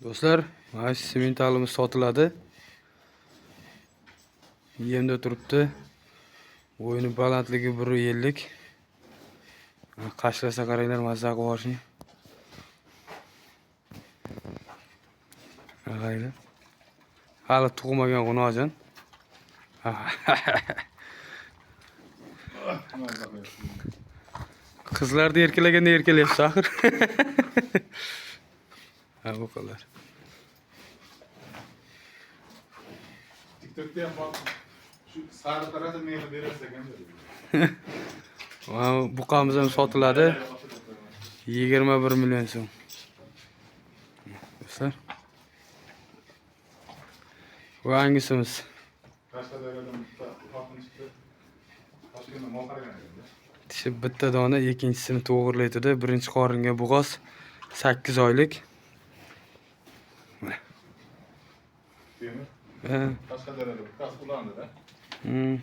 Do'stlar, mana shu sementalimiz sotiladi. Yemda turibdi. Bo'yni balandligi 1.50. Qashlasa qaranglar, mazza qilib olishni. Qaranglar. Hali tug'magan Xunojon. Qizlarni erkalaganda erkalayapti axir. Ha, bu qizlar. TikTok'ta ham bak, şu sarı tarafı meyve verirse ekan. Mana buqamiz ham sotiladi. 21 million so'm. Do'stlar. Bu hangisimiz? Qashqadaryodan bitta xotin chiqdi. Toshkentda mol qaragan ekan. Tishi bitta dona, ikkinchisini to'g'irlaydi. Birinchi qoringa bo'g'oz 8 oylik. Temir. Ha. Qashqadaryoda bittasi ulandi da. Hmm.